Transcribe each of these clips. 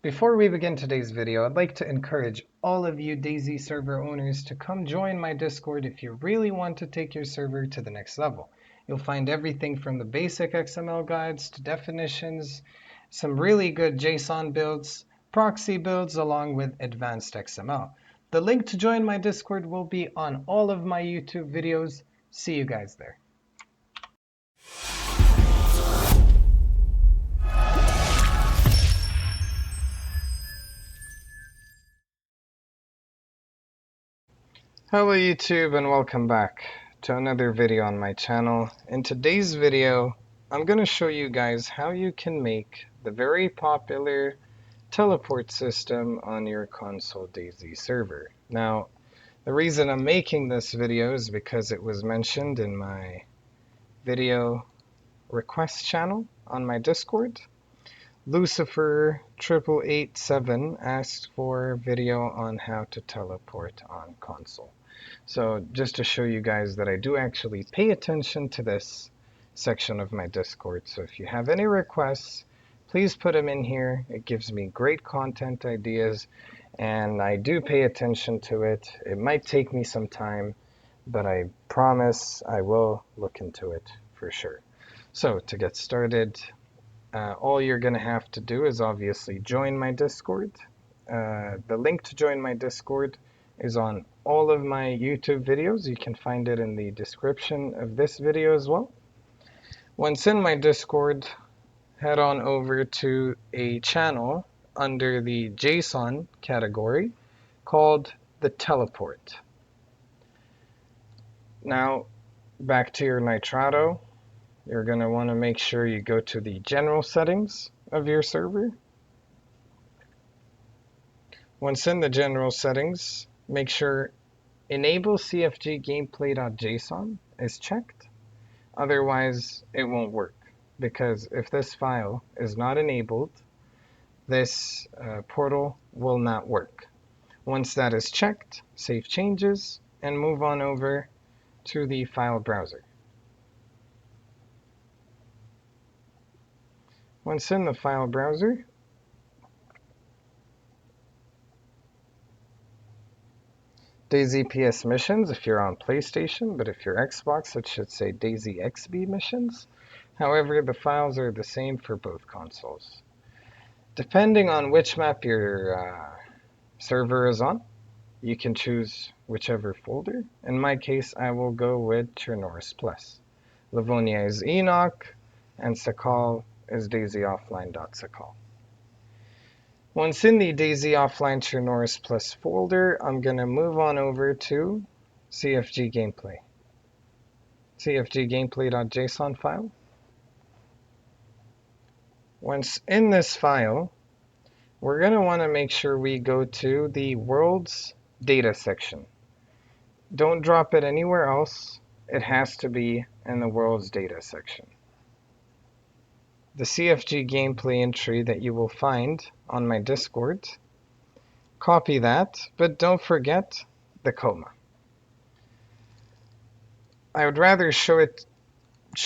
Before we begin today's video, I'd like to encourage all of you Dayz server owners to come join my Discord if you really want to take your server to the next level. You'll find everything from the basic XML guides to definitions, some really good JSON builds, proxy builds, along with advanced XML. The link to join my Discord will be on all of my YouTube videos. See you guys there. Hello YouTube and welcome back to another video on my channel. In today's video, I'm going to show you guys how you can make the very popular teleport system on your console Dayz server. Now, the reason I'm making this video is because it was mentioned in my video request channel on my Discord. Lucifer8887 asked for a video on how to teleport on console. So just to show you guys that I do actually pay attention to this section of my Discord. So if you have any requests, please put them in here. It gives me great content ideas and I do pay attention to it. It might take me some time, but I promise I will look into it for sure. So to get started, all you're going to have to do is obviously join my Discord. The link to join my Discord is on all of my YouTube videos. You can find it in the description of this video as well. Once in my Discord, head on over to a channel under the JSON category called the Teleport. Now, back to your Nitrado. You're going to want to make sure you go to the general settings of your server. Once in the general settings, make sure enable cfgameplay.json is checked. Otherwise, it won't work, because if this file is not enabled, this portal will not work. Once that is checked, save changes and move on over to the file browser. Once in the file browser, Dayz PS missions if you're on PlayStation, but if you're Xbox, it should say Dayz XB missions. However, the files are the same for both consoles. Depending on which map your server is on, you can choose whichever folder. In my case, I will go with Chernoris Plus. Livonia is Enoch, and Sakal is dayzoffline.sakal. Once in the Dayz Offline Chernoris Plus folder, I'm going to move on over to cfgameplay. cfgameplay.json file. Once in this file, we're going to want to make sure we go to the world's data section. Don't drop it anywhere else. It has to be in the world's data section. The CFG gameplay entry that you will find on my Discord. Copy that, but don't forget the comma. I would rather show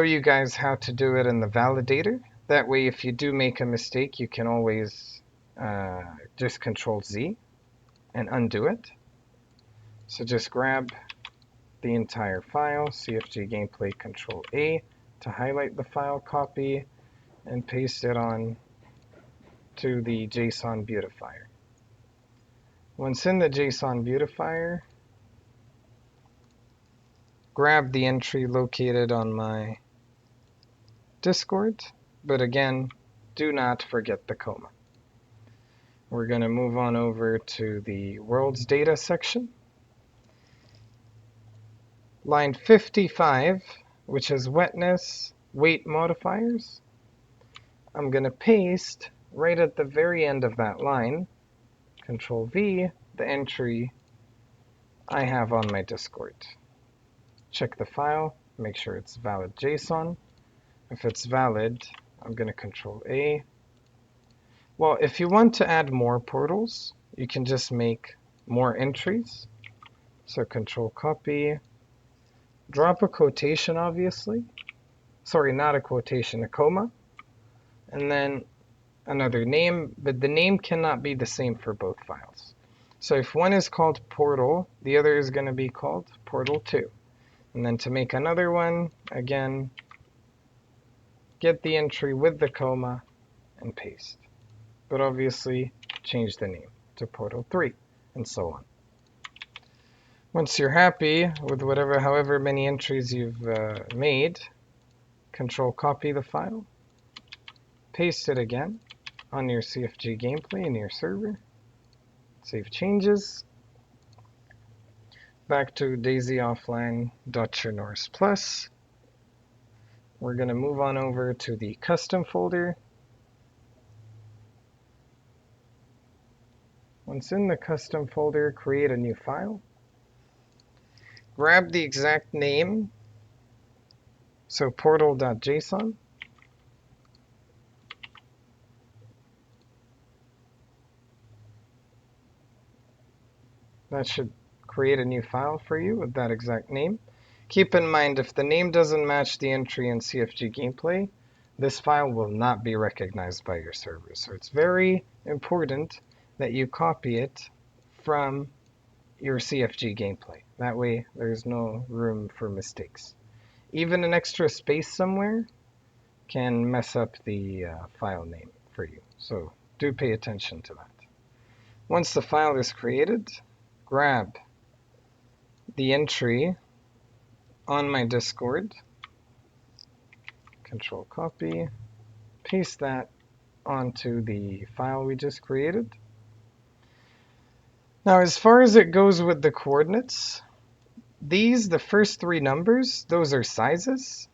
you guys how to do it in the validator. That way, if you do make a mistake, you can always just Control Z and undo it. So just grab the entire file, CFG gameplay, Control A to highlight the file, copy, and paste it on to the JSON beautifier. Once in the JSON beautifier, grab the entry located on my Discord, but again, do not forget the comma. We're going to move on over to the world's data section. Line 55, which is wetness, weight modifiers. I'm going to paste right at the very end of that line, Control V, the entry I have on my Discord. Check the file, make sure it's valid JSON. If it's valid, I'm going to Control A. Well, if you want to add more portals, you can just make more entries. So Control Copy, drop a quotation obviously. Sorry, not a quotation, a comma. And then another name, but the name cannot be the same for both files. So if one is called portal, the other is going to be called portal2. And then to make another one, again, get the entry with the comma and paste. But obviously, change the name to portal3, and so on. Once you're happy with however many entries you've made, control copy the file, paste it again on your CFG gameplay in your server, save changes, back to Dayz offline.chernors plus. We're going to move on over to the custom folder. Once in the custom folder, create a new file. Grab the exact name, so portal.json. That should create a new file for you with that exact name. Keep in mind, if the name doesn't match the entry in CFG gameplay, this file will not be recognized by your server. So it's very important that you copy it from your CFG gameplay. That way there's no room for mistakes. Even an extra space somewhere can mess up the file name for you. So do pay attention to that. Once the file is created, grab the entry on my Discord, control copy, paste that onto the file we just created. Now, as far as it goes with the coordinates, the first three numbers, those are sizes.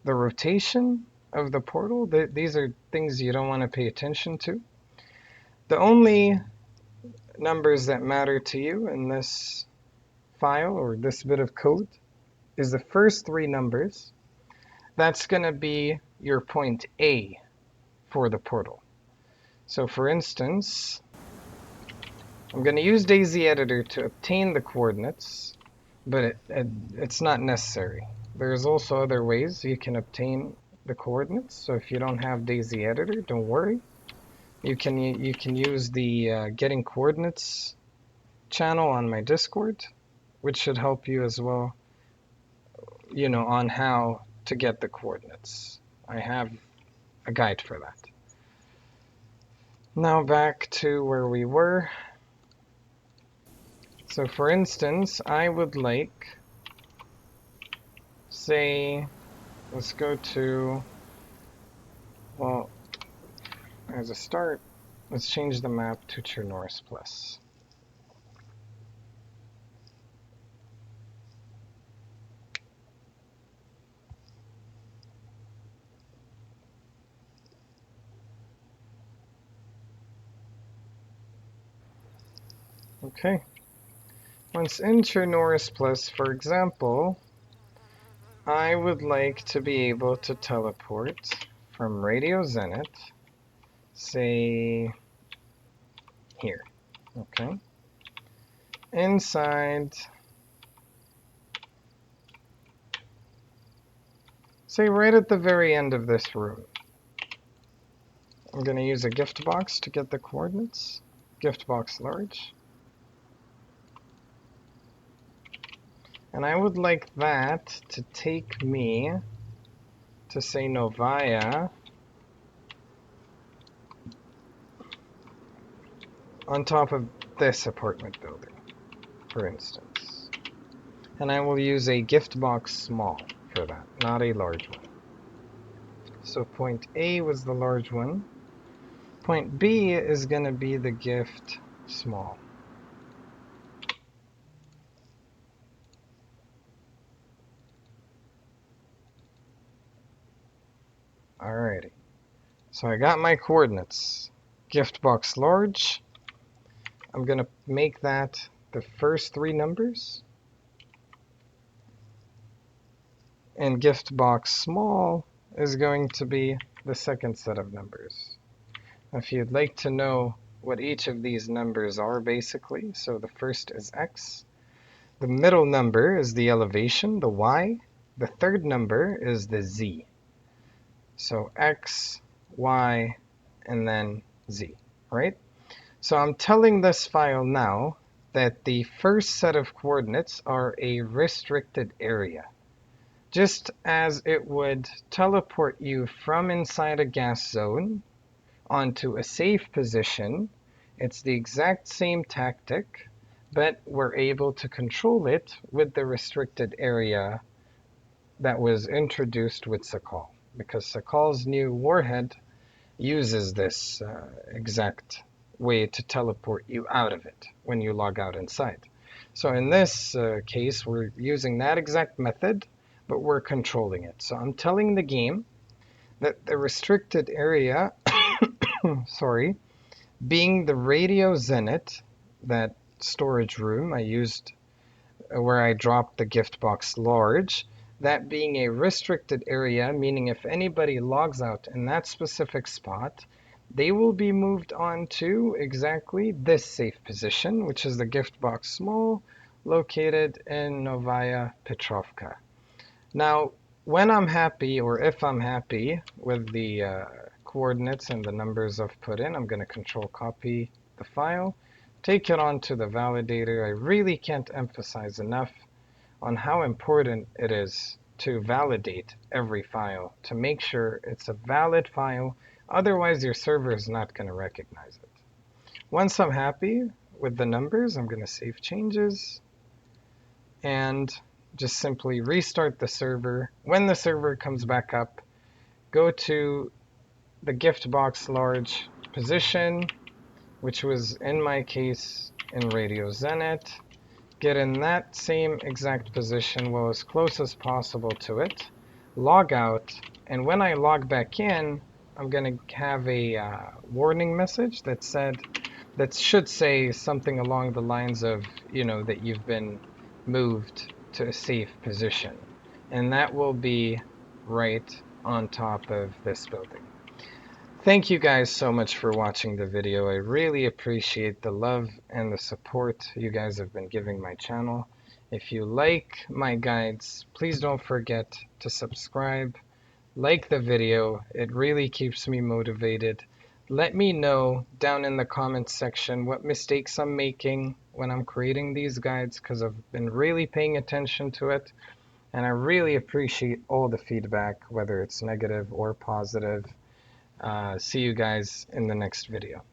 The rotation of the portal, these are things you don't want to pay attention to. The only numbers that matter to you in this file or this bit of code is the first three numbers. That's going to be your point A for the portal. So for instance, I'm going to use Dayz editor to obtain the coordinates, but it's not necessary. There's also other ways you can obtain the coordinates. So if you don't have Dayz editor, don't worry. You can use the getting coordinates channel on my Discord, which should help you as well, on how to get the coordinates. I have a guide for that. Now back to where we were. So for instance, I would like, say, let's go to, well, as a start, let's change the map to Chernors plus. Okay. Once in Chernors plus, for example, I would like to be able to teleport from Radio Zenith, say, here. Okay. Inside, say right at the very end of this room. I'm going to use a gift box to get the coordinates. Gift box large. And I would like that to take me to, say, Novaya on top of this apartment building, for instance. And I will use a gift box small for that, not a large one. So point A was the large one. Point B is going to be the gift small. Alrighty. So I got my coordinates. Gift box large. I'm going to make that the first three numbers. And gift box small is going to be the second set of numbers. If you'd like to know what each of these numbers are, basically, so the first is x. The middle number is the elevation, the y. The third number is the z. So x, y, and then Z, right? So I'm telling this file now that the first set of coordinates are a restricted area. Just as it would teleport you from inside a gas zone onto a safe position, it's the exact same tactic, but we're able to control it with the restricted area that was introduced with Sakal. Because Sakal's new warhead uses this exact way to teleport you out of it when you log out inside. So in this case, we're using that exact method, but we're controlling it. So I'm telling the game that the restricted area, sorry, being the radio zenith, that storage room I used where I dropped the gift box large, that being a restricted area, meaning if anybody logs out in that specific spot, they will be moved on to exactly this safe position, which is the gift box small, located in Novaya Petrovka. Now, when I'm happy, or if I'm happy with the coordinates and the numbers I've put in, I'm going to control copy the file, take it onto the validator. I really can't emphasize enough on how important it is to validate every file to make sure it's a valid file. Otherwise, your server is not going to recognize it. Once I'm happy with the numbers, I'm going to save changes and just simply restart the server. When the server comes back up, go to the gift box large position, which was in my case in Radio Zenith. Get in that same exact position, well, as close as possible to it, log out, and when I log back in, I'm going to have a warning message that should say something along the lines of, that you've been moved to a safe position. And that will be right on top of this building. Thank you guys so much for watching the video. I really appreciate the love and the support you guys have been giving my channel. If you like my guides, please don't forget to subscribe, like the video. It really keeps me motivated. Let me know down in the comments section what mistakes I'm making when I'm creating these guides, because I've been really paying attention to it, and I really appreciate all the feedback, whether it's negative or positive. See you guys in the next video.